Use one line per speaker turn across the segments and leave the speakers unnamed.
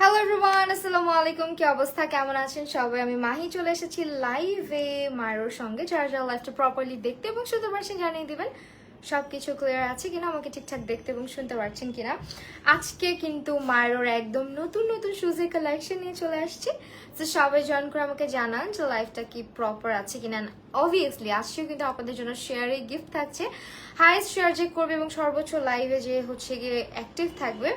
Hello everyone, আসসালামু আলাইকুম। কি অবস্থা, কেমন আছেন সবাই? আমি মাহি চলে এসেছি লাইভে মায়ের সঙ্গে। যারা যারা লাইভটা প্রপারলি দেখতে এবং শুনতে পারছেন জানিয়ে দিবেন সবকিছু ক্লিয়ার আছে কিনা, আমাকে ঠিকঠাক দেখতে এবং শুনতে পারছেন কিনা। আজকে কিন্তু মায়ের একদম নতুন নতুন শুজের কালেকশন নিয়ে চলে আসছি। তো সবাই জয়েন করে আমাকে জানান যে লাইভটা কি প্রপার আছে কিনা। অবভিয়াসলি আজকেও কিন্তু আপনাদের জন্য শেয়ারে গিফট থাকছে। হাইস্ট শেয়ার যে করবে এবং সর্বোচ্চ লাইভে যে হচ্ছে গিয়ে অ্যাক্টিভ থাকবে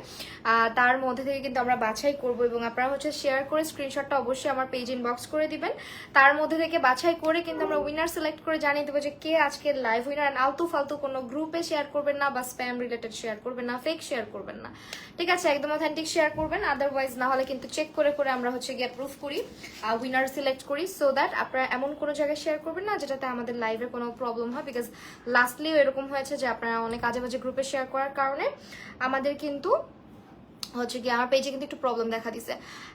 তার মধ্যে থেকে কিন্তু আমরা বাছাই করব এবং আপনারা হচ্ছে শেয়ার করে স্ক্রিনশটটা অবশ্যই আমার পেজ ইনবক্স করে দিবেন। তার মধ্যে থেকে বাছাই করে কিন্তু আমরা উইনার সিলেক্ট করে জানিয়ে দেবো যে কে আজকের লাইভ উইনার। অ্যান্ড আলতু ফালতু কোনো গ্রুপে শেয়ার করবেন না বা স্প্যাম রিলেটেড শেয়ার করবেন না, ফেক শেয়ার করবেন না, ঠিক আছে? একদম অথেন্টিক শেয়ার করবেন। আদারওয়াইজ না হলে কিন্তু চেক করে করে আমরা হচ্ছে গিয়ে অ্যাপ্রুভ করি, উইনার সিলেক্ট করি, সো দ্যাট আপনারা এমন কোনো জায়গায় শেয়ার করবেন না যেটাতে আমাদের লাইভে কোনো প্রবলেম হয়। বিকজ লাস্টলিও এরকম হয়েছে যে আপনারা অনেক আজে বাজে গ্রুপে শেয়ার করার কারণে আমাদের কিন্তু হচ্ছে কি আমার পেজে কিন্তু একটু প্রবলেম দেখা দিছে।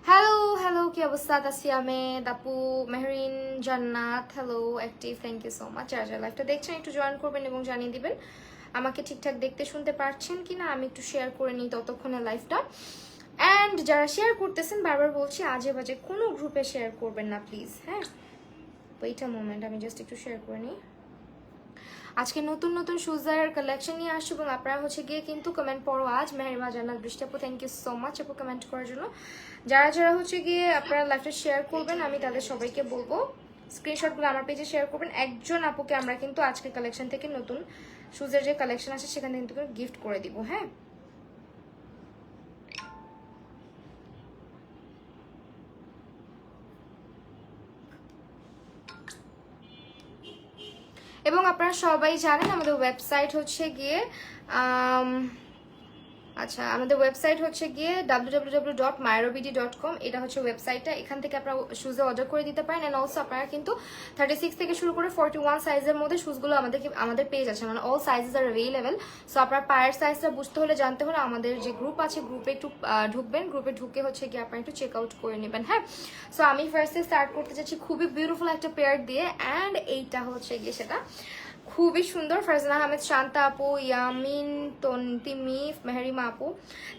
হ্যালো হ্যালো, কি অবস্থা? তাসিয়ামে দাপু, Mehrin, Jannat, hello active, thank you so much. যারা যারা লাইভটা দেখছেন একটু জয়েন করবেন এবং জানিয়ে দিবেন আমাকে ঠিকঠাক দেখতে শুনতে পারছেন কিনা। আমি একটু শেয়ার করে নিই ততক্ষণে লাইভটা। অ্যান্ড যারা শেয়ার করতেছেন বারবার বলছি আজে বাজে কোনো গ্রুপে শেয়ার করবেন না প্লিজ, হ্যাঁ? ওয়েট আ মোমেন্ট, আমি জাস্ট একটু শেয়ার করে নিই। আজকে নতুন নতুন শুজের কালেকশন নিয়ে আসছি এবং আপনারা হচ্ছে গিয়ে কিন্তু কমেন্ট পড়ো আজ। মেহরিমা জান্নাত বৃষ্টি আপু, থ্যাংক ইউ সো মাচ আপু কমেন্ট করার জন্য। যারা যারা হচ্ছে গিয়ে আপনারা লাইভটা শেয়ার করবেন আমি তাদের সবাইকে বলবো স্ক্রিনশটগুলো আমার পেজে শেয়ার করবেন। একজন আপুকে আমরা কিন্তু আজকের কালেকশন থেকে নতুন শুজের যে কালেকশন আছে সেখান থেকে কিন্তু গিফট করে দিব, হ্যাঁ? এবং আপনারা সবাই জানেন আমাদের ওয়েবসাইট হচ্ছে গিয়ে আচ্ছা, আমাদের ওয়েবসাইট হচ্ছে গিয়ে www.myrobidi.com। এটা হচ্ছে ওয়েবসাইটটা, এখান থেকে আপনারা শুজে অর্ডার করে দিতে পারেন। এন্ড অলসো আপনারা কিন্তু 36 থেকে শুরু করে 41 সাইজের মধ্যে শুজগুলো আমাদের পেজ আছে, মানে অল সাইজেস আর অ্যাভেলেবেল। সো আপনার পায়ের সাইজটা বুঝতে হলে জানতে হলে আমাদের যে গ্রুপ আছে গ্রুপে একটু ঢুকবেন, গ্রুপে ঢুকে হচ্ছে গিয়ে আপনারা একটু চেক আউট করে নেবেন, হ্যাঁ? সো আমি ফার্স্টে স্টার্ট করতে চাচ্ছি খুবই বিউটিফুল একটা পেয়ার দিয়ে। অ্যান্ড এইটা হচ্ছে গিয়ে সেটা খুবই সুন্দর। ফারজানা আহমেদ, শান্তা আপু, ইয়ামিন, তন্তিমি, মেহরিমা আপু,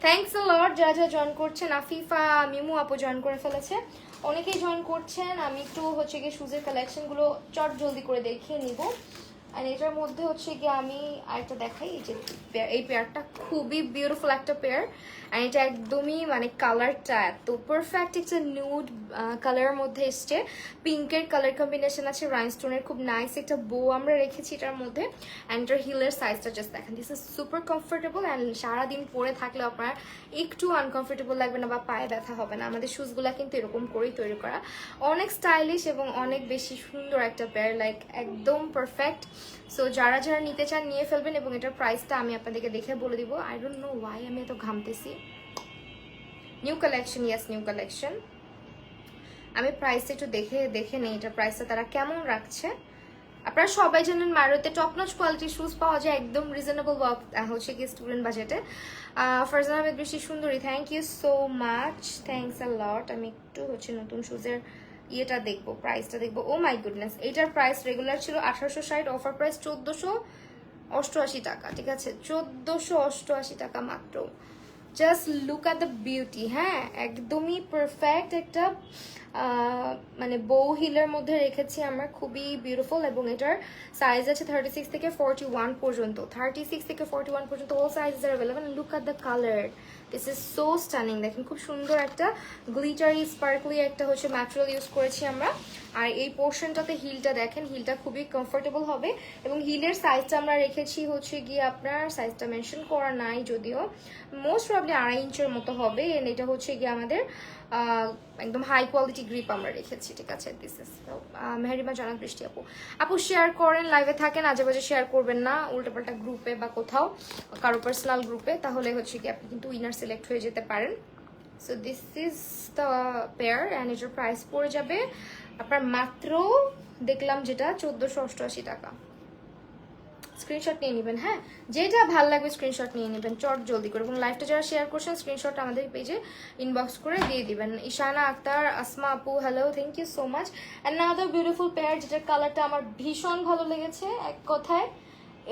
থ্যাংকস আ লট। যারা যারা জয়েন করছেন, আফিফা, মিমু আপু জয়েন করে ফেলেছে, অনেকেই জয়েন করছেন। আমি একটু হচ্ছে গিয়ে শুজের কালেকশনগুলো চট জলদি করে দেখিয়ে নিব। আর এটার মধ্যে হচ্ছে গিয়ে আমি আরেকটা দেখাই, এই যে এই পেয়ারটা খুবই বিউটিফুল একটা পেয়ার। আর এটা একদমই মানে কালারটা এত পারফেক্ট, একটা নিউড কালারের মধ্যে এসছে, পিঙ্কের কালার কম্বিনেশন আছে, রাইনস্টোনের খুব নাইস একটা বো আমরা রেখেছি এটার মধ্যে। অ্যান্ড এটার হিলের সাইজটা জাস্ট দেখেন, this is super comfortable. And সারাদিন পরে থাকলে আপনার একটু আনকমফোর্টেবল লাগবে না বা পায়ে ব্যথা হবে না। আমাদের শুজগুলা কিন্তু এরকম করেই তৈরি করা, অনেক স্টাইলিশ এবং অনেক বেশি সুন্দর একটা পেয়ার, লাইক একদম পারফেক্ট। সো যারা যারা নিতে চান নিয়ে ফেলবেন এবং এটার প্রাইসটা আমি আপনাদেরকে দেখে বলে দিব। আই ডোন্ট নো ওয়াই আমি এত ঘামতেছি। New collection, yes new collection. আমি প্রাইসটা একটু দেখে নেই এটার প্রাইসটা তারা কেমন রাখছে। আপনারা সবাই জানেন মারুতে টপ নচ কোয়ালিটির শুজ পাওয়া যায় একদম রিজনেবল হচ্ছে কি স্টুডেন্ট বাজেটে। ফারজানা আহমেদ বৃষ্টি সুন্দরী, thank you so much, thanks a lot. আমি একটু হচ্ছে নতুন শুজের ইয়েটা দেখবো, প্রাইসটা দেখবো। ও মাই গুডনেস, এইটার প্রাইস রেগুলার ছিল 1860, অফার প্রাইস 1488 টাকা, ঠিক আছে? 1488 টাকা মাত্র। Just look at the beauty, হ্যাঁ? একদমই পারফেক্ট একটা মানে বো হিলের মধ্যে রেখেছি আমরা, খুবই বিউটিফুল। এবং এটার সাইজ আছে 36 থেকে 41 পর্যন্ত, 36 থেকে 41 পর্যন্ত all sizes R available. Look at the colour, this is so stunning. দেখেন খুব সুন্দর একটা গ্লিটারি স্পার্কলি একটা হচ্ছে ম্যাটেরিয়াল ইউজ করেছি আমরা। আর এই পোর্শনটাতে হিলটা দেখেন, হিলটা খুবই কমফোর্টেবল হবে। এবং হিলের সাইজটা আমরা রেখেছি হচ্ছে গিয়ে, আপনার সাইজটা মেনশন করা নাই যদিও, মোস্ট প্রবলি 2.5 ইঞ্চের মতো হবে। এন্ড এটা হচ্ছে গিয়ে আমাদের একদম হাই কোয়ালিটি গ্রিপ আমরা রেখেছি, ঠিক আছে? দিস ইজ মেহরিমা জান্নাত বৃষ্টি আপু। আপু শেয়ার করেন, লাইভে থাকেন, আজে বাজে শেয়ার করবেন না উল্টাপাল্টা গ্রুপে বা কোথাও কারো পার্সোনাল গ্রুপে, তাহলে হচ্ছে কি আপনি কিন্তু উইনার সিলেক্ট হয়ে যেতে পারেন। So this is the pair and এটার প্রাইস পড়ে যাবে আপনার মাত্র, দেখলাম যেটা 1488 টাকা। স্ক্রিনশট নিয়ে নেবেন, হ্যাঁ? যেটা ভালো লাগবে স্ক্রিনশট নিয়ে নেবেন চট জলদি করে। এবং লাইভটা যারা শেয়ার করছেন স্ক্রিনশট আমাদের পেজে ইনবক্স করে দিয়ে দিবেন। ইশানা আক্তার, আসমা আপু, hello, thank you so much. Another beautiful pair, যেটার কালারটা আমার ভীষণ ভালো লেগেছে। এক কথায়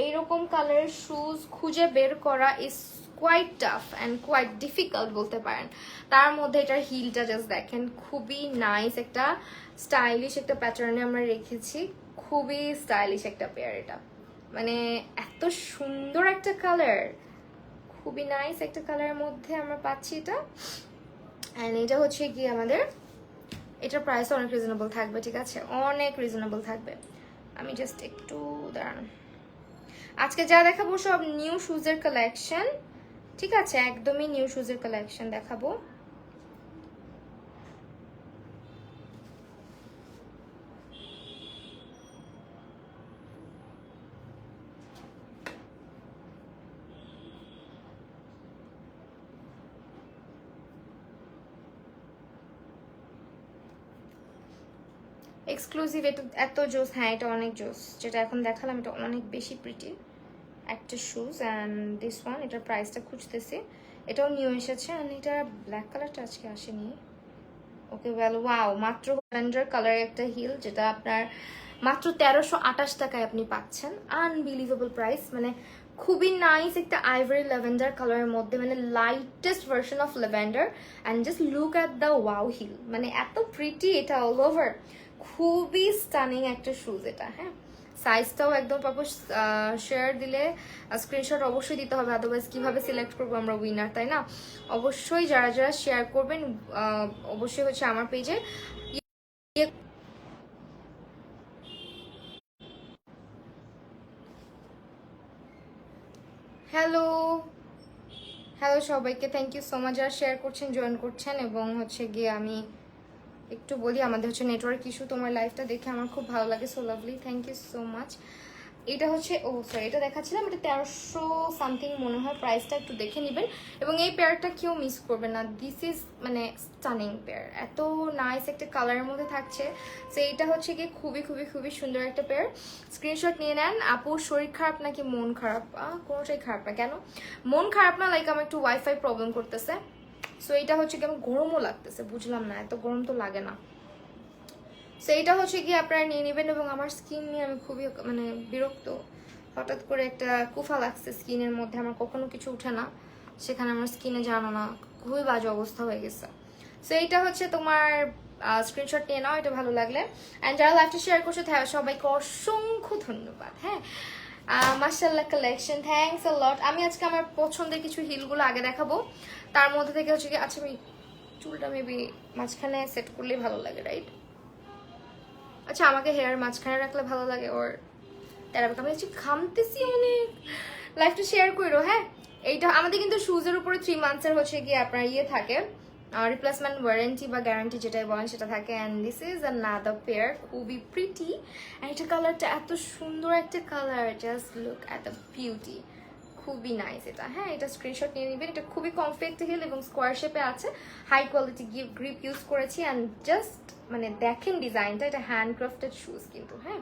এইরকম কালারের শুজ খুঁজে বের করা is quite tough and quite difficult বলতে পারেন। তার মধ্যে এটার হিলটা জাস্ট দেখেন, খুবই নাইস একটা স্টাইলিশ একটা প্যাটার্নে আমরা রেখেছি। খুবই স্টাইলিশ একটা পেয়ার এটা, মানে এত সুন্দর একটা কালার, খুবই নাইস একটা কালারের মধ্যে আমরা পাচ্ছি এটা। অ্যান্ড এটা হচ্ছে কি আমাদের, এটার প্রাইস অনেক রিজনেবল থাকবে, ঠিক আছে, অনেক রিজনেবল থাকবে। আমি জাস্ট একটু দাঁড়ান, আজকে যা দেখাবো সব নিউ শুজের কালেকশন, ঠিক আছে, একদমই নিউ শুজের কালেকশন দেখাবো। এক্সক্লুসিভ, এটা এত জোস, হ্যাঁ এটা অনেক জোস, যেটা এখন দেখালাম এটা অনেক বেশি প্রিটি একটা শুজ। অ্যান্ড দিস ওয়ান, এটার প্রাইসটা খুঁজতেছি, এটাও নিউ এসেছে। অ্যান্ড এটা ব্ল্যাক কালারটা আজকে আসেনি। ওকে ওয়েল, ওয়াও, মাত্র ল্যাভেন্ডার কালারের একটা হিল, যেটা আপনার মাত্র 1328 টাকায় আপনি পাচ্ছেন। আনবিলিভেবল প্রাইস, মানে খুবই নাইস একটা আইভরি ল্যাভেন্ডার কালারের মধ্যে, মানে lightest version of lavender. And just look at the wow heel, মানে এত প্রিটি এটা অল ওভার, খুবই স্টানিং একটা শুজ এটা। হ্যাঁ, সাইজটাও একদম পাবো, শেয়ার দিলে স্ক্রিনশট অবশ্যই দিতে হবে, আদারওয়াইজ কিভাবে সিলেক্ট করবো আমরা উইনার, তাই না? অবশ্যই যারা যারা শেয়ার করবেন অবশ্যই হচ্ছে আমার পেজে। হ্যালো হ্যালো সবাইকে, থ্যাংক ইউ সো মাচ যারা শেয়ার করছেন, জয়েন করছেন। এবং হচ্ছে গিয়ে আমি একটু বলি, আমাদের হচ্ছে নেটওয়ার্ক ইস্যু, তোমার লাইফটা দেখে আমার খুব ভালো লাগে, so lovely, thank you so much. এটা হচ্ছে, ও সরি, এটা দেখাচ্ছিলাম, এটা 1300 সামথিং মনে হয়, প্রাইসটা একটু দেখে নেবেন। এবং এই পেয়ারটা কেউ মিস করবে না, দিস ইজ মানে স্টানিং পেয়ার, এত নাইস একটা কালারের মধ্যে থাকছে। সো এইটা হচ্ছে কি খুবই খুবই খুবই সুন্দর একটা পেয়ার। স্ক্রিনশট নিয়ে নেন। আপুর শরীর খারাপ নাকি মন খারাপ? কোনোটাই খারাপ না। কেন মন খারাপ না? লাইক আমার একটু ওয়াইফাই প্রবলেম করতেছে, সো এইটা হচ্ছে কি আমার গরমও লাগতেছে, বুঝলাম না, এত গরম তো লাগে না। সো এইটা হচ্ছে কি আপনারা নিয়ে নেবেন। এবং আমার স্কিন নিয়ে আমি খুবই মানে বিরক্ত, হঠাৎ করে একটা কুফা লাগছে স্কিনের মধ্যে, আমার কখনো কিছু উঠে না, সেখানে আমার স্কিনে জানো না খুবই বাজে অবস্থা হয়ে গেছে। সো এইটা হচ্ছে তোমার স্ক্রিনশট নিয়ে নাও এটা ভালো লাগলে। অ্যান্ড যারা লাইভটা শেয়ার করছে সবাইকে অসংখ্য ধন্যবাদ। হ্যাঁ, মাশাআল্লাহ কালেকশন, থ্যাঙ্কস আ লট। আমি আজকে আমার পছন্দের কিছু হিলগুলো আগে দেখাবো, তার মধ্যে থেকে হচ্ছে কি, আচ্ছা আমি চুলটা মেবি মাঝখানে সেট করলেই ভালো লাগে, রাইট? আচ্ছা, আমাকে হেয়ার মাঝখানে রাখলে ভালো লাগে, ওর তারা আমি হচ্ছে ঘামতেছি অনেক, লাইফটা শেয়ার করো। হ্যাঁ, এইটা আমাদের কিন্তু শুজের উপরে 3 মান্থসের হচ্ছে গিয়ে আপনার ইয়ে থাকে, রিপ্লেসমেন্ট ওয়ারেন্টি বা গ্যারান্টি যেটাই বলেন সেটা থাকে। And this is another pair, খুবই প্রিটি। অ্যান্ড এটা কালারটা এত সুন্দর একটা colour, just look at the beauty, খুবই নাইস এটা। হ্যাঁ, এটা স্ক্রিনশট নিয়ে নেবেন। এটা খুবই কমফর্ট হিল এবং স্কোয়ার শেপে আছে, হাই কোয়ালিটি গ্রিপ ইউজ করেছি। অ্যান্ড জাস্ট মানে দেখেন ডিজাইনটা, এটা হ্যান্ডক্রাফটেড শুজ কিন্তু। হ্যাঁ,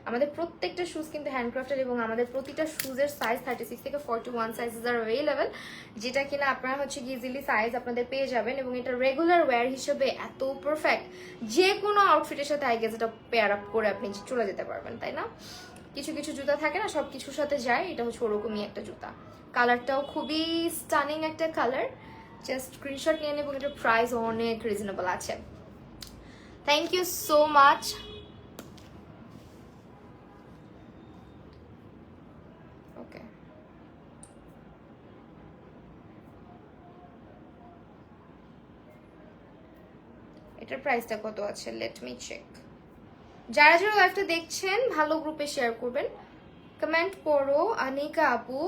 আমাদের প্রত্যেকটা শুজ কিন্তু হ্যান্ডক্রাফটেড এবং আমাদের প্রতিটা শুজের সাইজ 36 থেকে 41 সাইজেস আর অ্যাভেলেবেল, যেটা কিনা আপনারা হচ্ছে ইজিলি সাইজ আপনাদের পেয়ে যাবেন। এবং এটা রেগুলার ওয়্যার হিসেবে এত পারফেক্ট, যে কোনো আউটফিটের সাথে আই গেস এটা পেয়ার আপ করে আপনি চলে যেতে পারবেন, তাই না? কিছু কিছু জুতা থাকে না সব কিছুর সাথে যায়, এটা হচ্ছে ওরকমই একটা জুতা। কালারটাও খুবই স্টানিং একটা কালার, জাস্ট স্ক্রিনশট নিয়ে নেব। এটার প্রাইস অনেক রিজনেবল আছে। Thank you so much. Okay, এটার প্রাইসটা কত আছে, লেট মি চেক। যারা যারা লাইভটা দেখছেন ভালো গ্রুপে শেয়ার করবেন, কমেন্ট করো। আনিকা আপু,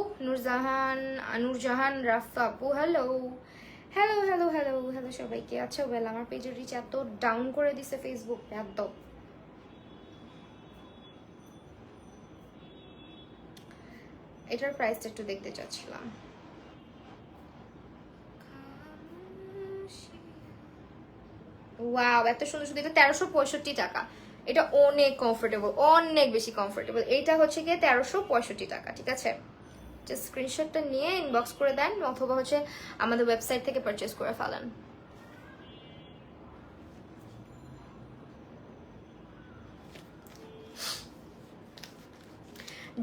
নুরজাহান রাফা আপু, hello hello hello hello hello সবাইকে। আচ্ছা ওয়েল, আমার পেজের রিচ এত ডাউন করে দিছে ফেসবুক, একদম। এটার প্রাইসটা একটু দেখতে চাচ্ছিলাম। ওয়াও, এত সুন্দর সুন্দর। এটা 1365 টাকা, এটা অনেক কমফোর্টেবল, অনেক বেশি কমফোর্টেবল। এইটা হচ্ছে গিয়ে 1365 টাকা, ঠিক আছে? জাস্ট স্ক্রিনশটটা নিয়ে ইনবক্স করে দেন, অথবা হচ্ছে আমাদের ওয়েবসাইট থেকে পারচেস করে ফেলেন।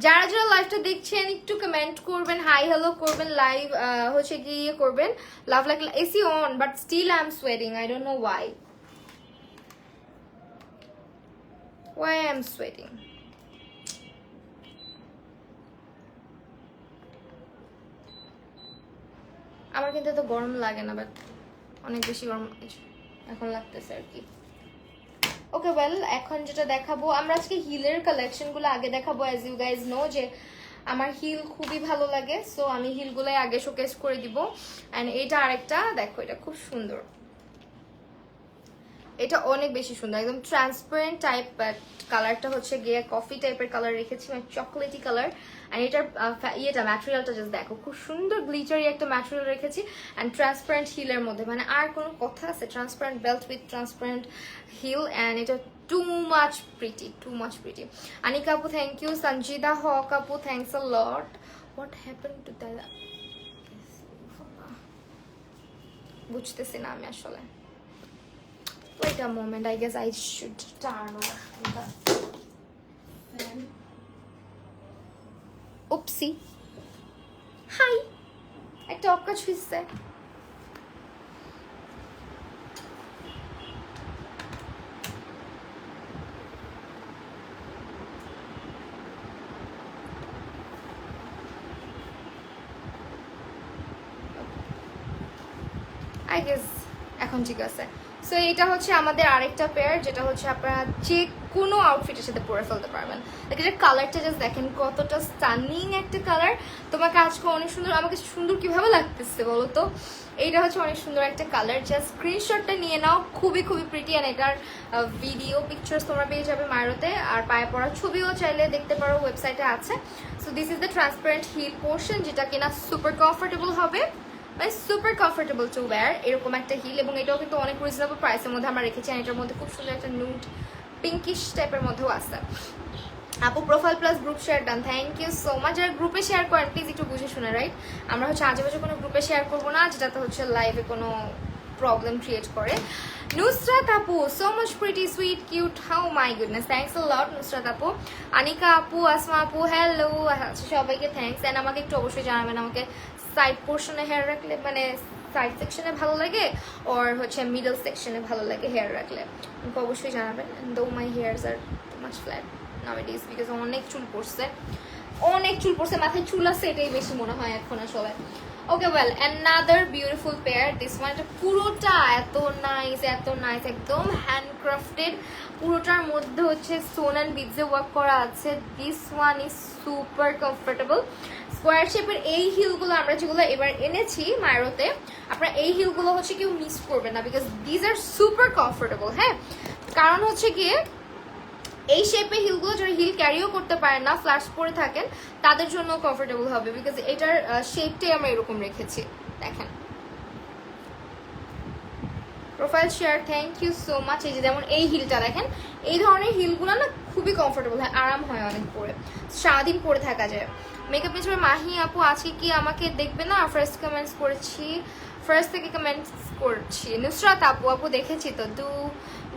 যারা যারা লাইভটা দেখছেন একটু কমেন্ট করবেন, হাই হ্যালো করবেন, লাইভ হচ্ছে গিয়ে করবেন। Love like AC on but still I am sweating, I don't know why I am sweating. আমার কিন্তু তো গরম লাগে না, বাট অনেক বেশি গরম এখন লাগতেছে আর কি। ওকে ওয়েল, এখন যেটা দেখাবো আমরা আজকে হিলের কালেকশনগুলো আগে দেখাবো। অ্যাজ ইউ গাইজ নো যে আমার হিল খুবই ভালো লাগে, সো আমি হিলগুলোই আগে শোকেস করে দিব। অ্যান্ড এটা আরেকটা দেখো, এটা খুব সুন্দর, এটা অনেক বেশি সুন্দর, একদম ট্রান্সপারেন্ট টাইপ, বাট কালারটা হচ্ছে গিয়ে কফি টাইপের কালার রেখেছি, মানে চকলেটি কালার। অ্যান্ড এটার ইয়েটা ম্যাটেরিয়ালটা জাস্ট দেখো, খুব সুন্দর গ্লিটারি একটা ম্যাটেরিয়াল রেখেছি। অ্যান্ড ট্রান্সপারেন্ট হিলের মধ্যে, মানে আর কোনো কথা আছে, transparent belt with transparent heel. And এটা টু মাচ প্রিটি। আনিকা আপু থ্যাংক ইউ, সঞ্জিদা হক আপু thanks a lot. What happen to that বুঝতেছি না আমি আসলে। Wait a moment, I guess I should turn off the fan. Oopsie. Hi. একটা অকাজ হইছে। I guess এখন ঠিক আছে। সো এটা হচ্ছে আমাদের আরেকটা পেয়ার, যেটা হচ্ছে আপনারা যে কোনো আউটফিটের সাথে পরে ফেলতে পারবেন। এটার কালারটা জাস্ট দেখেন কতটা স্টানিং একটা কালার। তোমাকে আজকে অনেক সুন্দর, আমাকে সুন্দর কিভাবে লাগতেছে বলো তো। এইটা হচ্ছে অনেক সুন্দর একটা কালার, জাস্ট স্ক্রিনশটটা নিয়ে নাও, খুবই প্রিটি। অ্যান্ড এটার ভিডিও পিকচার্স তোমরা পেয়ে যাবে মারোতে, আর পায়ে পড়ার ছবিও চাইলে দেখতে পারো, ওয়েবসাইটে আছে। So this is the transparent heel portion, যেটা কিনা সুপার কমফোর্টেবল হবে, মানে সুপার কমফোর্টেবল টু ওয়্যার, এরকম একটা হিল। এবং এটাও কিন্তু অনেক রিজনেবল প্রাইসের মধ্যে আমরা রেখেছি। আর এটার মধ্যে খুব সুন্দর একটা নুড পিঙ্কিশ টাইপের মধ্যেও আছে। আপু profile plus group share done, thank you so much. যারা গ্রুপে শেয়ার করেন প্লিজ একটু বুঝে শুনে, রাইট? আমরা হচ্ছে আজেবাজে কোনো গ্রুপে শেয়ার করবো না, যেটাতে হচ্ছে লাইভে কোনো প্রবলেম ক্রিয়েট করে। নুসরাত আপু so much pretty sweet cute, how my goodness, thanks a lot Nusrat আপু। আনিকা আপু, আসমা আপু হ্যালো, সবাইকে থ্যাংকস। অ্যান্ড আমাকে একটু অবশ্যই জানাবেন আমাকে সাইড পোর্শনে হেয়ার রাখলে, মানে সাইড সেকশনে ভালো লাগে ওর হচ্ছে মিডল সেকশনে ভালো লাগে হেয়ার রাখলে, আমাকে অবশ্যই জানাবেন। Though my hairs are too much flat nowadays because অনেক চুল পড়ছে, মাথায় চুল আছে, এটাই বেশি মনে হয় এখন আসলে। ওকে well, another beautiful pair this one. এটা পুরোটা এত নাইস, একদম হ্যান্ডক্রাফটেড, পুরোটার মধ্যে হচ্ছে স্টোন অ্যান্ড বিডসে ওয়ার্ক করা আছে। This one is super comfortable. Square শেপের এই হিলগুলো আমরা যেগুলো এবার এনেছি মাইরোতে, আপনারা এই হিলগুলো হচ্ছে কেউ মিস করবেন না, because these are super comfortable. হ্যাঁ, কারণ হচ্ছে গিয়ে এই শেপের হিলগুলো যারা হিল ক্যারিও করতে পারেন না, ফ্ল্যাশ পরে থাকেন, তাদের জন্য কমফোর্টেবল হবে, বিকজ এটার শেপটাই আমরা এরকম রেখেছি। দেখেন profile share, thank you so much. এই যে যেমন এই হিলটা দেখেন, এই ধরনের হিলগুলো না খুবই কমফোর্টেবল হয়, আরাম হয় অনেক পরে, সারাদিন পরে থাকা যায়। মেকআপ মিস্টার মাহি আপু আজকে কি আমাকে দেখবে না? ফার্স্ট কমেন্টস করেছি, ফার্স্ট থেকে কমেন্টস করছি। নুসরাত আপু দেখেছি তো,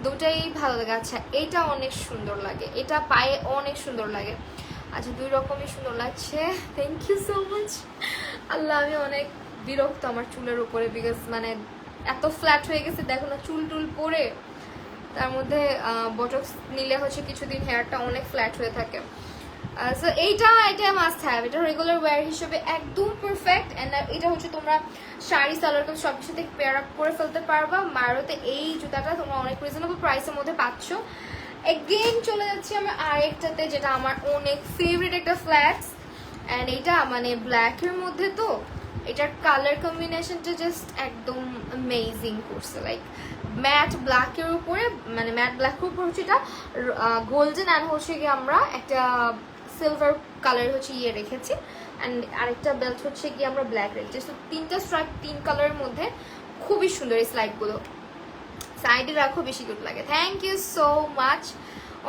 দুটাই ভালো লাগে। আচ্ছা এটা অনেক সুন্দর লাগে, এটা পায়ে অনেক সুন্দর লাগে। আচ্ছা দুই রকমই সুন্দর লাগছে, থ্যাংক ইউ সো মাচ। আল্লাহ আমি অনেক বিরক্ত আমার চুলের উপরে, বিকজ মানে এত ফ্ল্যাট হয়ে গেছে, দেখো না চুল টুল পরে, তার মধ্যে বটক্স নিলে হচ্ছে কিছুদিন হেয়ারটা অনেক ফ্ল্যাট হয়ে থাকে। সো এটা মাস্ট হ্যাভ, এটা রেগুলার ওয়্যার হিসেবে একদম পারফেক্ট। অ্যান্ড এটা হচ্ছে তোমরা শাড়ি সালোয়ার কামিজ সব কিছুতে পেয়ার আপ করে ফেলতে পারবা। মারোতে এই জুতাটা তোমরা অনেক রিজনেবল প্রাইসের মধ্যে পাচ্ছ। এগেইন চলে যাচ্ছি আমরা আরেকটাতে, যেটা আমার অনেক ফেভারিট একটা ফ্ল্যাটস। অ্যান্ড এটা মানে ব্ল্যাকের মধ্যে, তো এটার কালার কম্বিনেশনটা জাস্ট একদম অ্যামেজিং করছে, লাইক ম্যাট ব্ল্যাকের উপরে, মানে ম্যাট ব্ল্যাকের উপর হচ্ছে এটা গোল্ডেন, অ্যান্ড হচ্ছে গিয়ে আমরা একটা সিলভার কালার হচ্ছে ইয়ে রেখেছি। অ্যান্ড আরেকটা বেল্ট হচ্ছে গিয়ে আমরা ব্ল্যাক রেখেছি। তো তিনটা স্ট্রাইপ তিন কালারের মধ্যে খুবই সুন্দর এই স্লাইডগুলো। সাইডে রাখো, বেশি গুড লাগে। থ্যাংক ইউ সো মাচ,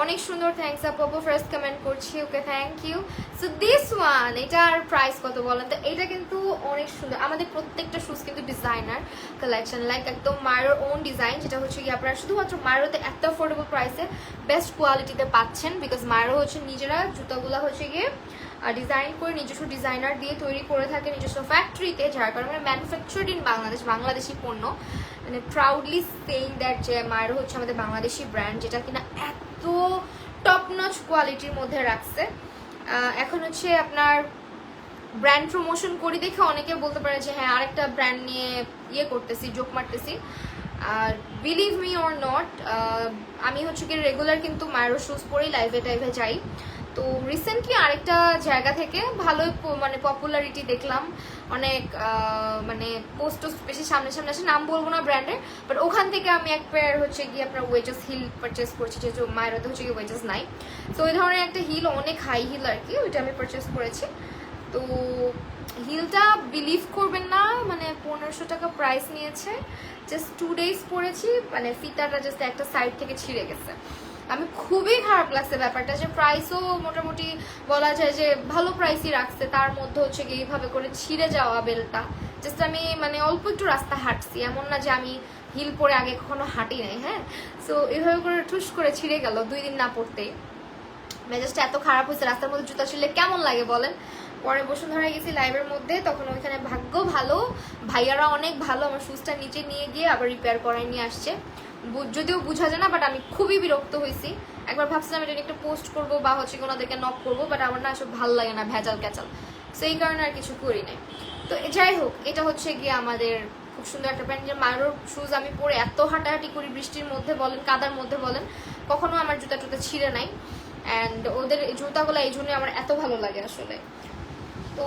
অনেক সুন্দর। থ্যাংকস আপু, ফার্স্ট কমেন্ট করছি, okay thank you. So this one, এটার প্রাইস কত বলেন তো? এটা কিন্তু অনেক সুন্দর, আমাদের প্রত্যেকটা শুজ কিন্তু ডিজাইনার কালেকশন, লাইক একদম মায়ের ওন ডিজাইন, যেটা হচ্ছে কি আপনারা শুধুমাত্র মায়েরতে এত অ্যাফোর্ডেবল প্রাইসে বেস্ট কোয়ালিটিতে পাচ্ছেন, বিকজ মায়েরও হচ্ছে নিজেরা জুতোগুলো হচ্ছে গিয়ে ডিজাইন করে নিজস্ব ডিজাইনার দিয়ে তৈরি করে থাকে নিজস্ব ফ্যাক্টরিতে, যার কারণে ম্যানুফ্যাকচার্ড ইন বাংলাদেশ, বাংলাদেশি পণ্য, মানে প্রাউডলি সেইং দ্যাট যে মায়েরও হচ্ছে আমাদের বাংলাদেশি ব্র্যান্ড, যেটা কিনা এত টপ নচ কোয়ালিটির মধ্যে রাখছে। এখন হচ্ছে আপনার ব্র্যান্ড প্রমোশন করি দেখে অনেকে বলতে পারে যে হ্যাঁ আরেকটা ব্র্যান্ড নিয়ে ইয়ে করতেছি, জোক মারতেছি। আর বিলিভ মি অর নট, আমি হচ্ছে কি রেগুলার কিন্তু মায়েরও শুজ পরেই লাইভে টাইভে যাই। তো রিসেন্টলি আরেকটা জায়গা থেকে ভালোই মানে পপুলারিটি দেখলাম, অনেক মানে পোস্ট বেশি সামনে সামনে আসে, নাম বলবো না ব্র্যান্ডের, বাট ওখান থেকে আমি এক পেয়ার হচ্ছে গিয়ে আপনার ওয়েজেস হিল পারচেস করছি, যেহেতু মায়ের হচ্ছে গিয়ে ওয়েজেস নাই। তো ওই ধরনের একটা হিল, অনেক হাই হিল আর কি, ওইটা আমি পারচেস করেছি। তো হিলটা বিলিভ করবেন না, মানে 1500 টাকা প্রাইস নিয়েছে, জাস্ট 2 days পরেছি, মানে ফিতাটা জাস্ট একটা সাইড থেকে ছিঁড়ে গেছে। আমি খুবই খারাপ লাগছে ব্যাপারটা, যে প্রাইসও মোটামুটি বলা যায় যে ভালো প্রাইসই রাখছে, তার মধ্যে হচ্ছে কি এইভাবে করে ছিঁড়ে যাওয়া বেলটা। জাস্ট আমি মানে অল্প একটু রাস্তা হাঁটছি, এমন না যে আমি হিল পরে আগে কখনো হাঁটি নাই, হ্যাঁ। সো এইভাবে করে ঠুস করে ছিঁড়ে গেল 2 দিন না পড়তেই। মেজাজটা এত খারাপ হয়েছে, রাস্তার মধ্যে জুতা ছিঁড়লে কেমন লাগে বলেন। পরে বসুন্ধরা গেছি লাইভের মধ্যে, তখন ওইখানে ভাগ্য ভালো, ভাইয়ারা অনেক ভালো, আমার শুজটা নিচে নিয়ে গিয়ে আবার রিপেয়ার করাই নিয়ে আসছে। যদিও বোঝা যায় না, বাট আমি খুবই বিরক্ত হয়েছি। একবার ভাবছিলাম এটা একটা পোস্ট করবো বা হচ্ছে ওনাদেরকে নক করবো, বাট আমার না সব ভালো লাগে না ভেজাল ক্যাচাল, সেই কারণে আর কিছু করি নাই। তো যাই হোক, এটা হচ্ছে গিয়ে আমাদের খুব সুন্দর একটা প্যান্ট, যে মায়ের শুজ আমি পরে এত হাঁটাহাঁটি করি, বৃষ্টির মধ্যে বলেন কাদার মধ্যে বলেন, কখনো আমার জুতা টুতা ছিঁড়ে নাই। অ্যান্ড ওদের জুতাগুলো এই জন্যই আমার এত ভালো লাগে আসলে। তো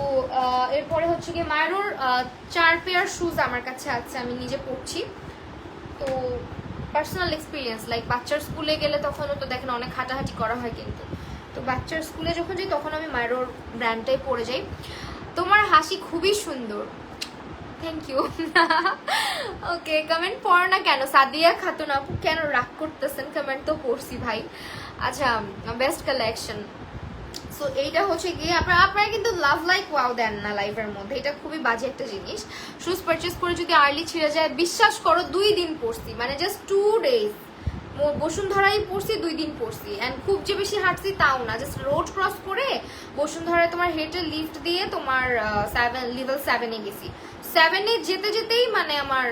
এরপরে হচ্ছে গিয়ে মায়েরোর 4 পেয়ার শুজ আমার কাছে আছে, আমি নিজে পরছি। তো পার্সোনাল এক্সপিরিয়েন্স, লাইক বাচ্চার স্কুলে গেলে তখনও তো দেখেন অনেক হাঁটাহাঁটি করা হয়, কিন্তু তো বাচ্চার স্কুলে যখন যাই তখন আমি মায়েরোর ব্র্যান্ডটাই পরে যাই। তোমার হাসি খুবই সুন্দর, থ্যাংক ইউ। ওকে, কমেন্ট পড়ো না কেন? সাদিয়া খাতুন আপু কেন রাগ করতেছেন? কমেন্ট তো পড়ছি ভাই। আচ্ছা, বেস্ট কালেকশন। সো এইটা হচ্ছে গিয়ে আপনারা কিন্তু লাভ লাইক ওয়াও দেন না লাইভের মধ্যে, এটা খুবই বাজে একটা জিনিস। শুজ পারচেস করে যদি আর্লি ছিঁড়ে যায়, বিশ্বাস করো 2 দিন পরছি, মানে জাস্ট 2 days বসুন্ধরাই পরছি, 2 দিন পরছি। অ্যান্ড খুব যে বেশি হাঁটছি তাও না, জাস্ট রোড ক্রস করে বসুন্ধরায় তোমার হেঁটে লিফট দিয়ে তোমার লেভেল 7-এ গেছি। 7-এ যেতে যেতেই মানে আমার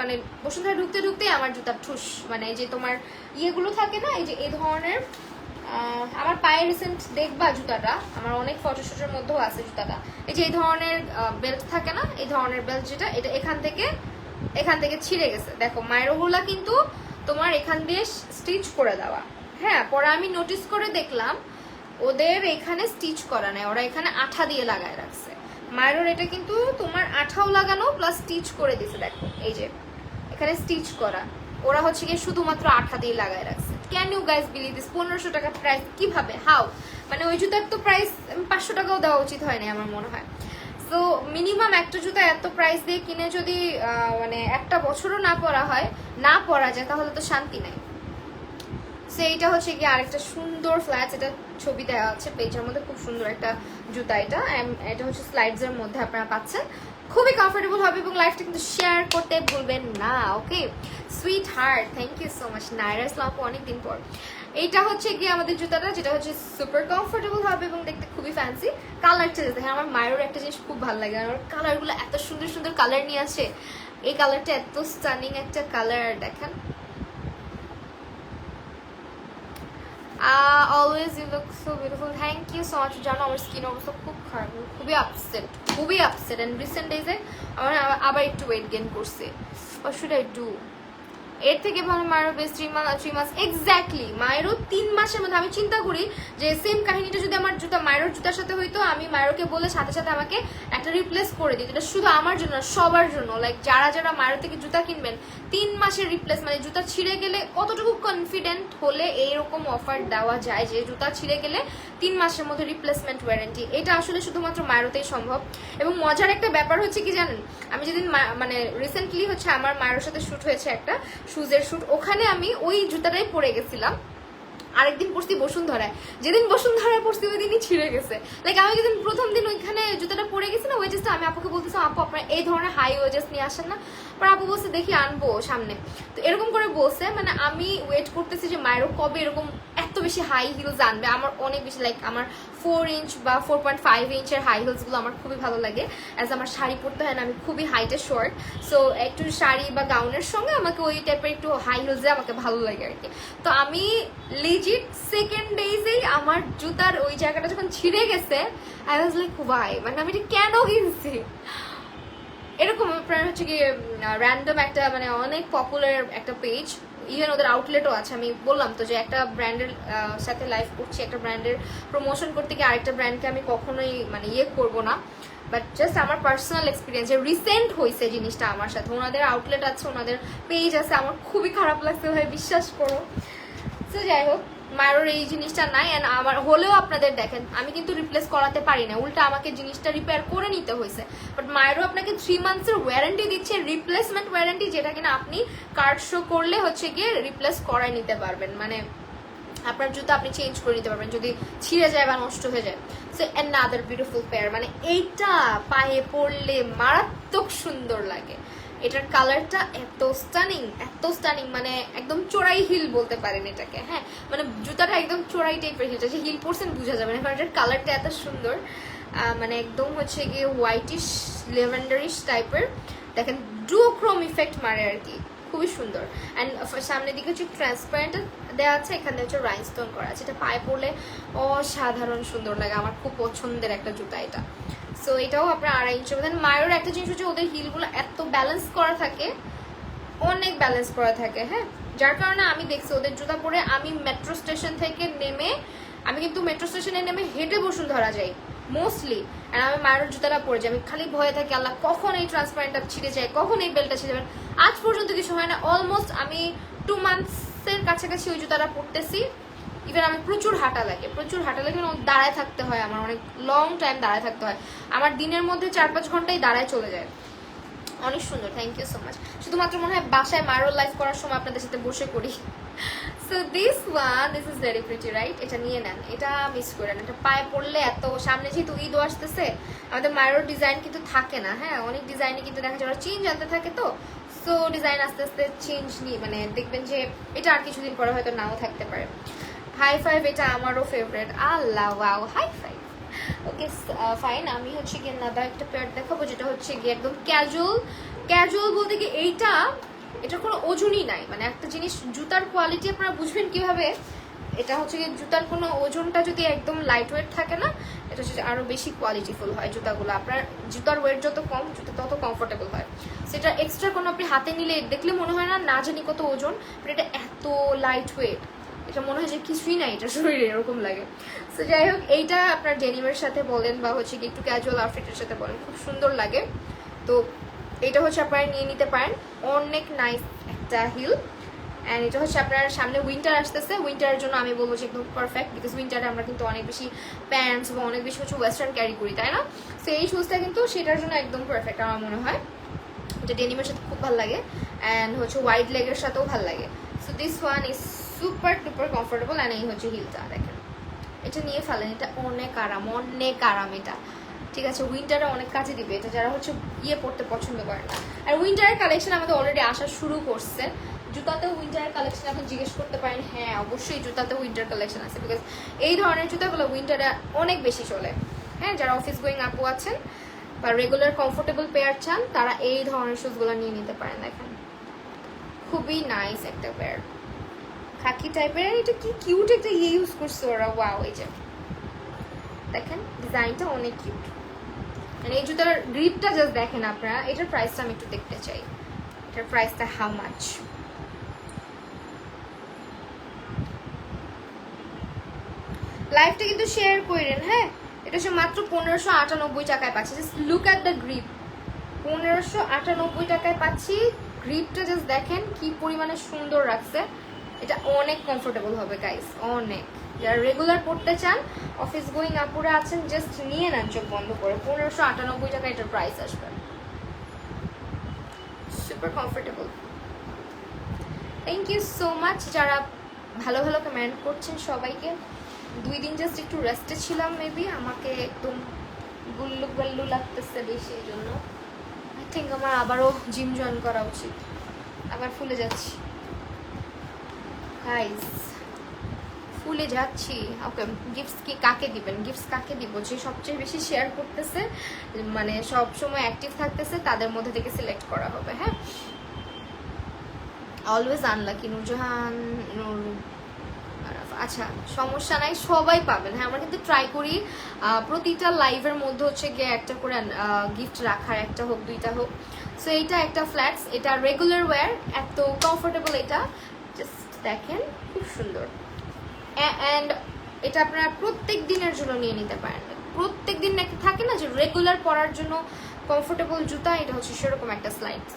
মানে বসুন্ধরা ঢুকতে ঢুকতেই আমার জুতার ঠুস, মানে এই যে তোমার ইয়েগুলো থাকে না, এই যে এই ধরনের, আমার পায়ে রিসেন্ট দেখবা জুতাটা, আমার অনেক ফটোশুটের মধ্যেও আছে জুতাটা, এই যে এই ধরনের বেল্ট থাকে না, এই ধরনের বেল্ট, যেটা এটা এখান থেকে ছিঁড়ে গেছে। দেখো মায়েরগুলা কিন্তু তোমার এখান দিয়ে স্টিচ করে দেওয়া, হ্যাঁ। পরে আমি নোটিস করে দেখলাম ওদের এখানে স্টিচ করা নাই, ওরা এখানে আঠা দিয়ে লাগায় রাখছে। মায়ের এটা কিন্তু তোমার আঠাও লাগানো প্লাস স্টিচ করে দিছে, দেখো এই যে এখানে স্টিচ করা, ওরা হচ্ছে গিয়ে শুধুমাত্র আঠা দিয়ে লাগায় রাখছে। Can you guys believe this? 1500 টাকা প্রাইস, কিভাবে, হাউ? মানে ওই জুতার তো প্রাইস 500 টাকাও দেওয়া উচিত হয়নি আমার মনে হয়। সো মিনিমাম একটা জুতা এত প্রাইস দিয়ে কিনে যদি মানে একটা বছরও না পরা যায়, তাহলে তো শান্তি নাই। সো এইটা হচ্ছে গিয়ে আরেকটা সুন্দর ফ্ল্যাট, এটা ছবি দেওয়া আছে পেজের মধ্যে, খুব সুন্দর একটা জুতা। এটা হচ্ছে স্লাইডস এর মধ্যে আপনারা পাচ্ছেন, খুবই কমফোর্টেবল হবে, এবং লাইফটা কিন্তু শেয়ার করতে ভুলবেন না। Okay sweetheart, thank you so much Naira Islam, অনেকদিন পর। এইটা হচ্ছে গিয়ে আমাদের জুতাটা, যেটা হচ্ছে সুপার কমফোর্টেবল হবে এবং দেখতে খুবই ফ্যান্সি। কালারটা দেখেন, আমার মায়ের একটা জিনিস খুব ভালো লাগে, আমার কালারগুলো এত সুন্দর সুন্দর কালার নিয়ে আসে। এই কালারটা এত স্টানিং একটা কালার, দেখেন। Always you look so beautiful, thank you so much. জানো আমার স্কিন অবস্থা খুব খারাপ, খুবই আপসেট অ্যান্ড রিসেন্ট ডেজে আমার আবার একটু ওয়েট গেইন করছে। What should I do? এর থেকে ভালো মায়েরও বেশ 3 মাস এক্স্যাক্টলি। মায়েরও 3 মাসের মধ্যে আমি চিন্তা করি যে সেম কাহিনীটা যদি আমার মায়ের জুতার সাথে হইতো, আমি মায়েরকে বলে সাথে সাথে আমাকে একটা রিপ্লেস করে দিই। এটা শুধু আমার জন্য, সবার জন্য, লাইক যারা মায়ের থেকে জুতা কিনবেন 3 মাসের রিপ্লেস, মানে জুতা ছিঁড়ে গেলে কতটুকু কনফিডেন্ট হলে এইরকম অফার দেওয়া যায় যে জুতা ছিঁড়ে গেলে 3 মাসের মধ্যে রিপ্লেসমেন্ট ওয়ারেন্টি। এটা আসলে শুধুমাত্র মায়রোতেই সম্ভব। এবং মজার একটা ব্যাপার হচ্ছে কি জানেন, আমি যেদিন মানে রিসেন্টলি হচ্ছে আমার মায়ের সাথে শ্যুট হয়েছে একটা শুজের শ্যুট, ওখানে আমি ওই জুতাটাই পরে গেছিলাম। আরেকদিন পড়ছি বসুন্ধরায়, যেদিন বসুন্ধরায় পড়ছি ওই দিনই ছিঁড়ে গেছে। লাইক আমি যেদিন প্রথম দিন ওইখানে জুতাটা পরে গেছি না ওয়েজেসটা, আমি আপুকে বলতেছিলাম আপু আপনার এই ধরনের হাই ওয়েজেস নিয়ে আসেন না, পর আপু বলছে দেখি আনবো সামনে। তো এরকম করে বলছে, মানে আমি ওয়েট করতেছি যে মায়েরও কবে এরকম এত বেশি হাই হিলস আনবে। আমার অনেক বেশি লাইক আমার 4 ইঞ্চ বা 4.5 ইঞ্চের হাই হিলসগুলো আমার খুবই ভালো লাগে। অ্যাজ আমার শাড়ি পরতে হয় না, আমি খুবই হাইটের শর্ট, সো একটু শাড়ি বা গাউনের সঙ্গে আমাকে ওই টাইপের একটু হাই হিলসে আমাকে ভালো লাগে আর কি। তো আমি লিজিট সেকেন্ড ডেজেই আমার জুতার ওই জায়গাটা যখন ছিঁড়ে গেছে, আই ওয়াজ লাইক ওয়াই, মানে আমি এটা কেন কিনছি। এরকম আপনার হচ্ছে কি র্যান্ডম একটা মানে অনেক পপুলার একটা পেজ, ইভেন ওদের আউটলেটও আছে। আমি বললাম তো যে একটা ব্র্যান্ডের সাথে লাইভ করছি, একটা ব্র্যান্ডের প্রমোশন করতে গিয়ে আরেকটা ব্র্যান্ডকে আমি কখনোই মানে করবো না, বাট জাস্ট আমার পার্সোনাল এক্সপিরিয়েন্স যে রিসেন্ট হয়েছে জিনিসটা আমার সাথে। ওনাদের আউটলেট আছে, ওনাদের পেজ আছে, আমার খুবই খারাপ লাগছে ভাই, বিশ্বাস করো। তো যাই হোক, মায়ের এই জিনিসটা নাই, অ্যান্ড আমার হলেও আপনাদের দেখেন আমি কিন্তু রিপ্লেস করাতে পারি না, উল্টা আমাকে জিনিসটা রিপেয়ার করে নিতে হয়েছে। বাট মায়েরও আপনাকে 3 মান্থসের ওয়ারেন্টি দিচ্ছে, রিপ্লেসমেন্ট ওয়ারেন্টি, যেটা কিনা আপনি কার্ড শো করলে হচ্ছে গিয়ে রিপ্লেস করাই নিতে পারবেন, মানে আপনার জুতো আপনি চেঞ্জ করে নিতে পারবেন যদি ছিঁড়ে যায় বা নষ্ট হয়ে যায়। সো অ্যানাদার বিউটিফুল পেয়ার, মানে এইটা পায়ে পড়লে মারাত্মক সুন্দর লাগে। এটার কালারটা এত স্টানিং, মানে একদম চোরাই হিল বলতে পারেন এটাকে। হ্যাঁ, মানে জুতাটা একদম চোরাই টাইপের হিলটা, যে হিল পরছেন বোঝা যাবে না, কারণ এটার কালারটা এত সুন্দর, মানে একদম হচ্ছে গিয়ে হোয়াইটিশ লেভেন্ডারিশ টাইপের। দেখেন ডুওক্রোম ইফেক্ট মারে আর কি, খুবই সুন্দর। অ্যান্ড সামনের দিকে হচ্ছে ট্রান্সপারেন্ট দেওয়া আছে, এখানে হচ্ছে রাইনস্টোন করা আছে, এটা পায়ে পড়লে অসাধারণ সুন্দর লাগে। আমার খুব পছন্দের একটা জুতা এটা। সো এটাও আপনার 2.5 ইঞ্চের মধ্যে। মায়ের একটা জিনিস হচ্ছে ওদের হিলগুলো এত ব্যালেন্স করা থাকে, অনেক ব্যালেন্স করা থাকে। হ্যাঁ, যার কারণে আমি দেখছি ওদের জুতা পরে আমি মেট্রো স্টেশন থেকে নেমে, আমি কিন্তু মেট্রো স্টেশনে নেমে হেঁটে বসুন্ধরা যাই মোস্টলি, আর আমি মায়ের জুতাটা পরে যাই। আমি খালি ভয়ে থাকি আল্লাহ কখন এই ট্রান্সপারেন্টটা ছিঁড়ে যায়, কখন এই বেল্টটা ছিঁড়ে যাবে। আজ পর্যন্ত কিছু হয় না, অলমোস্ট আমি 2 মান্থসের কাছাকাছি ওই জুতাটা পরতেছি। ইভেন আমি প্রচুর হাঁটা লাগে, দাঁড়ায় থাকতে হয়, আমার অনেক লং টাইম দাঁড়ায় থাকতে হয়, আমার দিনের মধ্যে 4-5 ঘন্টাই দাঁড়ায় চলে যায়। অনেক সুন্দর, থ্যাংক ইউ সো মাচ। শুধুমাত্র মনে হয় বাসায় মারোল লাইভ করার সময় আপনাদের সাথে বসে করি। So this is very pretty right, এটা নিয়ে নেন, এটা মিস করেন। এটা পায়ে পড়লে এত, সামনে যেহেতু ঈদ আসতেছে, আমাদের মায়ের ডিজাইন কিন্তু থাকে না। হ্যাঁ, অনেক ডিজাইনে কিন্তু দেখা যায় ওরা চেঞ্জ আনতে থাকে, তো সো ডিজাইন আস্তে আস্তে চেঞ্জ নিয়ে মানে দেখবেন যে এটা আর কিছুদিন পরে হয়তো নাও থাকতে পারে। হাই ফাইভ, এটা আমারও ফেভারিট। আল্লাহ wow, high five. Okay fine, আমি হচ্ছে গিয়ে নাদা একটা পেয়ার দেখাবো, যেটা হচ্ছে গিয়ে একদম ক্যাজুয়াল বলতে গিয়ে এটার কোনো ওজনই নাই। মানে একটা জিনিস জুতার কোয়ালিটি আপনারা বুঝবেন কিভাবে, এটা হচ্ছে গিয়ে জুতার কোনো ওজনটা যদি একদম লাইট ওয়েট থাকে না, এটা হচ্ছে আরো বেশি কোয়ালিটিফুল হয় জুতাগুলো। আপনার জুতার ওয়েট যত কম, জুতা তত কমফোর্টেবল হয়। সেটা এক্সট্রা কোনো আপনি হাতে নিলে দেখলে মনে হয় না জানি কত ওজন, বাট এটা এত লাইট ওয়েট, এটা মনে হয় যে কিছুই নাই এটা শরীরে, এরকম লাগে। সো যাই হোক, এইটা আপনার ডেনিমের সাথে বলেন বা হচ্ছে কি একটু ক্যাজুয়াল আউটফিটের সাথে বলেন, খুব সুন্দর লাগে। তো এটা হচ্ছে আপনারা নিয়ে নিতে পারেন, অনেক নাইস একটা হিল। অ্যান্ড এটা হচ্ছে আপনার সামনে উইন্টার আসতেছে, উইন্টারের জন্য আমি বলবো যে একদম পারফেক্ট, বিকজ উইন্টারে আমরা কিন্তু অনেক বেশি প্যান্টস বা অনেক বেশি হচ্ছে ওয়েস্টার্ন ক্যারি করি, তাই না? সো এই শুজটা কিন্তু সেটার জন্য একদম পারফেক্ট আমার মনে হয়। এটা ডেনিমের সাথে খুব ভালো লাগে, অ্যান্ড হচ্ছে ওয়াইড লেগের সাথেও ভালো লাগে। So this one is super টুপার comfortable. And এই হচ্ছে হিলটা, দেখেন এটা নিয়ে ফেলেন, এটা অনেক আরাম এটা, ঠিক আছে? উইন্টারে অনেক কাজে দিবে এটা, যারা হচ্ছে পড়তে পছন্দ করে না। আর উইন্টারের কালেকশন আমাদের অলরেডি আসা শুরু করছে। জুতাতেও উইন্টারের কালেকশন এখন জিজ্ঞেস করতে পারেন, হ্যাঁ অবশ্যই জুতাতে উইন্টার কালেকশন আছে, বিকজ এই ধরনের জুতাগুলো উইন্টারে অনেক বেশি চলে। হ্যাঁ, যারা অফিস গোয়িং আপু আছেন বা রেগুলার কমফোর্টেবল পেয়ার চান, তারা এই ধরনের শুজগুলো নিয়ে নিতে পারেন। দেখেন খুবই নাইস একটা পেয়ার, খাকি টাইপের। এটা কি কিউট একটা ইউজ করছে ওরা, ওয়াও। এই যে দেখেন ডিজাইনটা অনেক কিউট। মানে এই জুতার গ্রিপটা জাস্ট দেখেন আপনারা। এটার প্রাইসটা আমি একটু দেখতে চাই, এটার প্রাইসটা হাউ মাচ। লাইভটা কিন্তু শেয়ার করেন। হ্যাঁ, এটা হচ্ছে মাত্র 1598 টাকায় পাচ্ছি। Just look at the grip, 1598 টাকায় পাচ্ছি গ্রিপটা জাস্ট দেখেন কি পরিমাণে সুন্দর রাখছে। এটা অনেক কমফোর্টেবল হবে গাইস, অনেক। যারা রেগুলার পড়তে চান, অফিস গোয়িং আপুরা আছেন, জাস্ট নিয়ে নেন চোখ বন্ধ করে। 1598 টাকা এটার প্রাইস আসবে। Super comfortable. Thank you so much যারা ভালো ভালো কমেন্ট করছেন সবাইকে। 2 দিন জাস্ট একটু রেস্টে ছিলাম, মেবি আমাকে একদম গুল্লু গাল্লু লাগতেছে বেশি, এই জন্য আই থিঙ্ক আমার আবারও জিম জয়েন করা উচিত। আবার ফুলে যাচ্ছি গাইস, ফুলে যাচ্ছি। ওকে, গিফটস কি কাকে দিবেন? গিফটস কাকে দিব? যে সবচেয়ে বেশি শেয়ার করতেছে, মানে সব সময় অ্যাক্টিভ থাকতেছে, তাদের মধ্যে থেকে সিলেক্ট করা হবে। হ্যাঁ, অলওয়েজ আনলাকি নুরজাহান নূর। আচ্ছা, সমস্যা নাই, সবাই পাবেন। হ্যাঁ, আমরা কিন্তু ট্রাই করি প্রতিটা লাইভের মধ্যে হচ্ছে গিয়ে একটা করে গিফট রাখার, একটা হোক 2টা হোক। সো এইটা একটা ফ্ল্যাটস, এটা রেগুলার ওয়্যার, এত কমফোর্টেবল। এটা জাস্ট দেখেন খুব সুন্দর। অ্যান্ড এটা আপনারা প্রত্যেক দিনের জন্য নিয়ে নিতে পারেন। প্রত্যেক দিন একটা থাকে না যে রেগুলার পরার জন্য কমফোর্টেবল জুতা, এটা হচ্ছে সেরকম একটা স্লাইড।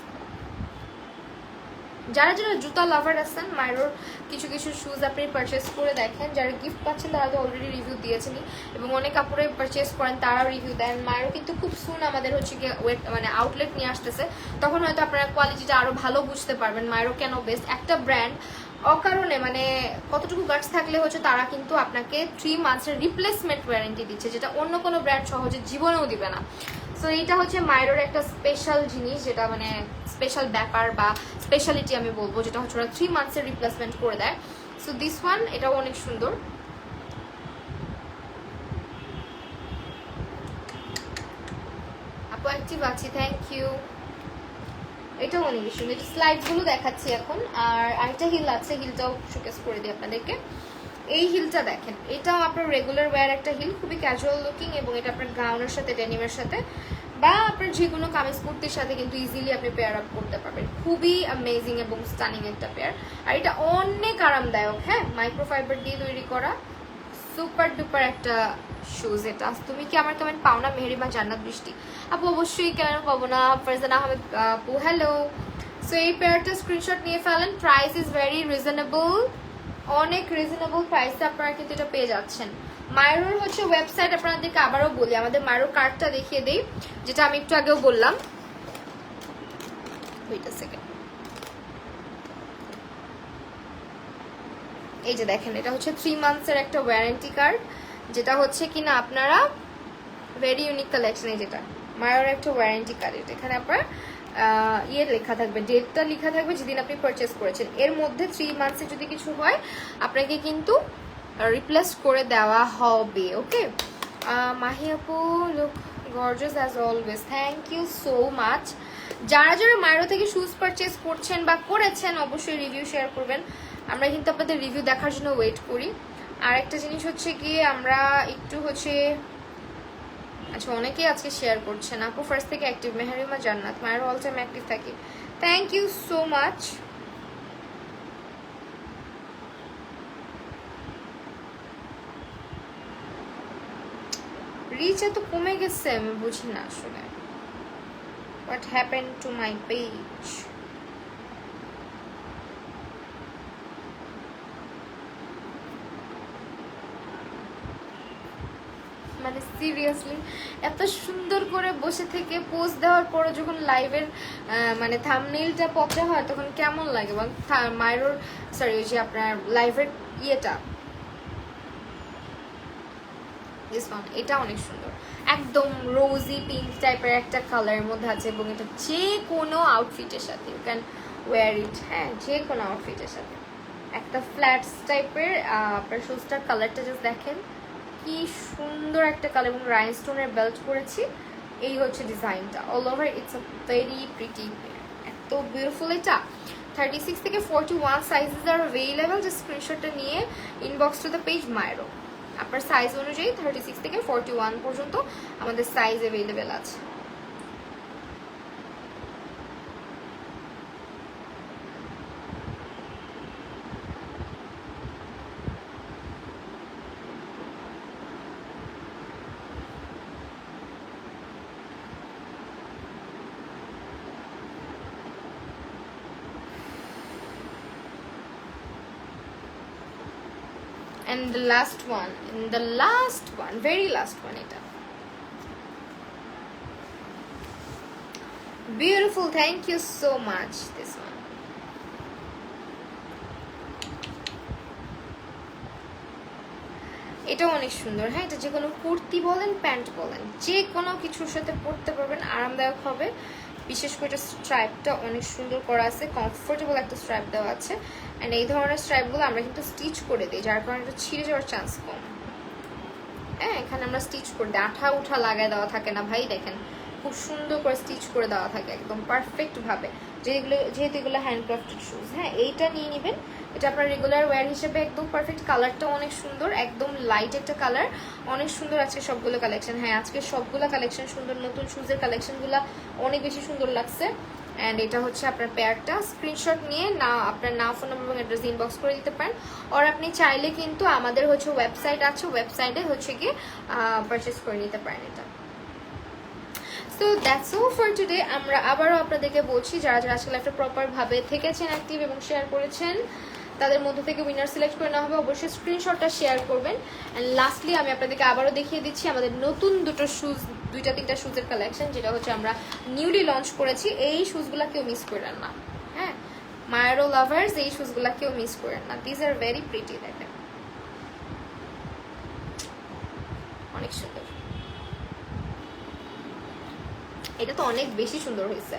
যারা যারা জুতা লাভার আছেন, মাইরোর কিছু কিছু শুজ আপনি পারচেস করে দেখেন। যারা গিফট পাচ্ছেন তারা তো অলরেডি রিভিউ দিয়েছেনই, এবং অনেক কাপড়ে পারচেস করেন তারাও রিভিউ দেন। মাইরো কিন্তু খুব সুন আমাদের হচ্ছে গিয়ে মানে আউটলেট নিয়ে আসতেছে, তখন হয়তো আপনারা কোয়ালিটিটা আরও ভালো বুঝতে পারবেন মাইরো কেন বেস্ট। একটা ব্র্যান্ড অকারণে মানে কতটুকু গাছ থাকলে হচ্ছে তারা কিন্তু আপনাকে 3 মান্থসের রিপ্লেসমেন্ট ওয়ারেন্টি দিচ্ছে, যেটা অন্য কোনো ব্র্যান্ড সহজে জীবনেও দিবে না। সো এইটা হচ্ছে মাইরোর একটা স্পেশাল জিনিস, যেটা মানে স্পেশাল ব্যাপার বা স্পেশালিটি আমি বলবো, যেটা হচ্ছে ওরা 3 মান্থসের রিপ্লেসমেন্ট করে দেয়। সো দিস ওয়ান, এটাও অনেক সুন্দর। আপু অ্যাক্টিভ আছি, থ্যাংক ইউ। এটাও অনেক সুন্দর। এটা স্লাইডগুলো দেখাচ্ছি এখন। আর আরেকটা হিল আছে, হিলটাও শোকেস করে দিই আপনাদেরকে। এই হিলটা দেখেন, এটাও আপনার রেগুলার ওয়্যার একটা হিল, খুবই ক্যাজুয়াল লুকিং, এবং এটা আপনার গাউনের সাথে, ডেনিমের সাথে, বা আপনার যে কোনো কামিজ কুর্তির সাথে কিন্তু ইজিলি আপনি পেয়ার আপ করতে পারবেন। খুবই অ্যামেজিং এবং স্টানিং একটা পেয়ার। আর এটা অনেক আরামদায়ক। হ্যাঁ, মাইক্রোফাইবার দিয়ে তৈরি করা সুপার ডুপার একটা শুজ। এটা তুমি কি আমার কমেন্ট পাও না? মেহেরিমা জান্নাত বৃষ্টি আপু অবশ্যই কেন পাবো না। ফারজানা আহমেদ আপু হ্যালো। সো এই পেয়ারটা স্ক্রিনশট নিয়ে ফেলেন। প্রাইস ইজ ভেরি রিজনেবল, অনেক রিজনেবল প্রাইসে আপনারা কিন্তু এটা পেয়ে যাচ্ছেন। মাইরোর হচ্ছে ওয়েবসাইট আপনাদেরকে আবারও বলি, আমাদের মাইরোর কার্ডটা দেখিয়ে দেই, যেটা আমি একটু আগেও বললাম। ওয়েট আ সেকেন্ড, এই যে দেখেন, এটা হচ্ছে 3 মান্থসের একটা ওয়ারেন্টি কার্ড, যেটা হচ্ছে কিনা আপনারা ভেরি ইউনিক কালেকশন। এই যেটা মায়ের একটা ওয়ারেন্টি কার্ড, এটা এখানে আপনার ইয়ে লেখা থাকবে, ডেটটা লেখা থাকবে যেদিন আপনি পারচেস করেছেন। এর মধ্যে 3 মান্থসে যদি কিছু হয় আপনাকে কিন্তু রিপ্লেস করে দেওয়া হবে। ওকে, মাহি আপু look gorgeous as always, thank you so much. যারা যারা মাইরো থেকে শুজ পারচেস করছেন বা করেছেন অবশ্যই রিভিউ শেয়ার করবেন। আমরা কিন্তু আপনাদের রিভিউ দেখার জন্য ওয়েট করি। আর একটা জিনিস হচ্ছে গিয়ে আমরা একটু হচ্ছে, আচ্ছা অনেকেই আজকে শেয়ার করছেন। আপু ফার্স্ট থেকে অ্যাক্টিভ, মেহেরিমা জান্নাত, মায়ের অল টাইম অ্যাক্টিভ থাকি, thank you so much. Reach এত কমে গেছে, আমি বুঝি না আসলে what happen to my page. মানে সিরিয়াসলি এত সুন্দর করে বসে থেকে পোস্ট দেওয়ার পরে যখন লাইভের মানে থাম্বনেইলটা পপে হয় তখন কেমন লাগে? এবং মাইরোর সরি ওই যে আপনার লাইভের ইয়েটা, দিস ওয়ান, এটা অনেক সুন্দর, একদম রোজি পিঙ্ক টাইপের একটা কালারের মধ্যে আছে, এবং এটা যে কোনো আউটফিটের সাথে ইউ ক্যান ওয়্যার ইট। হ্যাঁ, যে কোনো আউটফিটের সাথে। একটা ফ্ল্যাটস টাইপের আপনার শুজটার কালারটা জাস্ট দেখেন কি সুন্দর একটা কালার, এবং রাইনস্টোনের বেল্ট করেছি। এই হচ্ছে ডিজাইনটা, all over it's a very pretty, এত বিউটিফুল। এটা 36 থেকে 41 সাইজেস আর অ্যাভেলেবল। যে স্ক্রিনশটটা নিয়ে ইনবক্স টু দ্য পেজ মাইরো, আপনার সাইজ অনুযায়ী 36 থেকে 41 পর্যন্ত আমাদের সাইজ অ্যাভেলেবেল আছে। and the last one very last one, এটা beautiful, thank you so much. This one এটা অনেক সুন্দর। হ্যাঁ, এটা যে কোনো কুর্তি বলেন, প্যান্ট বলেন, যে কোনো কিছুর সাথে পরতে পারবেন, আরামদায়ক হবে। বিশেষ করে এটা স্ট্রাইপটা অনেক সুন্দর করা আছে, কমফোর্টেবল একটা স্ট্রাইপ দেওয়া আছে। অ্যান্ড এই ধরনের স্ট্রাইপগুলো আমরা কিন্তু স্টিচ করে দিই, যার কারণে এটা ছিঁড়ে যাওয়ার চান্স কম। হ্যাঁ, এখানে আমরা স্টিচ করে দিই, আঠা উঠা লাগায় দেওয়া থাকে না ভাই। দেখেন খুব সুন্দর করে স্টিচ করে দেওয়া থাকে একদম পারফেক্টভাবে, যেহেতু এগুলো হ্যান্ডক্রাফটেড শুজ। হ্যাঁ, এইটা নিয়ে নেবেন, এটা আপনার রেগুলার ওয়্যার হিসেবে একদম পারফেক্ট। কালারটাও অনেক সুন্দর, একদম লাইট একটা কালার, অনেক সুন্দর আজকে সবগুলো কালেকশন। হ্যাঁ, আজকে সবগুলো কালেকশন সুন্দর, নতুন শুজের কালেকশনগুলো অনেক বেশি সুন্দর লাগছে। অ্যান্ড এটা হচ্ছে আপনার পেয়ারটা, স্ক্রিনশট নিয়ে না আপনার নাম, ফোন নাম্বার এবং অ্যাড্রেস ইনবক্স করে দিতে পারেন। আর আপনি চাইলে কিন্তু আমাদের হচ্ছে ওয়েবসাইট আছে, ওয়েবসাইটে হচ্ছে গিয়ে পারচেস করে নিতে পারেন এটা। So that's all for today. আমরা আবারও আপনাদেরকে বলছি, যারা যারা আজকে লাইফটা প্রপারভাবে থেকেছেন, অ্যাক্টিভ এবং শেয়ার করেছেন, তাদের মধ্যে থেকে উইনার সিলেক্ট করে নেওয়া হবে। অবশ্যই স্ক্রিনশটটা শেয়ার করবেন। অ্যান্ড লাস্টলি আমি আপনাদেরকে আবারও দেখিয়ে দিচ্ছি আমাদের নতুন দুইটা তিনটা শুজের কালেকশন, যেটা হচ্ছে আমরা নিউলি লঞ্চ করেছি। এই শুজগুলা কেউ মিস করেন না। হ্যাঁ, মায়ারো লাভার্স, এই শুজগুলা কেউ মিস করেন না। দিস আর ভেরি প্রিটি, দেখেন অনেক সুন্দর। এটা তো অনেক বেশি সুন্দর হয়েছে।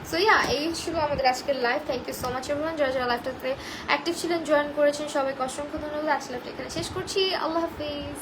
সো ইয়া, এই ছিল আমাদের আজকের live. Thank you so much everyone, যারা যারা লাইভটাতে অ্যাক্টিভ ছিলেন, জয়েন করেছেন, সবাইকে অসংখ্য ধন্যবাদ। আজকে লাইভটা এখানে শেষ করছি। আল্লাহ হাফিজ।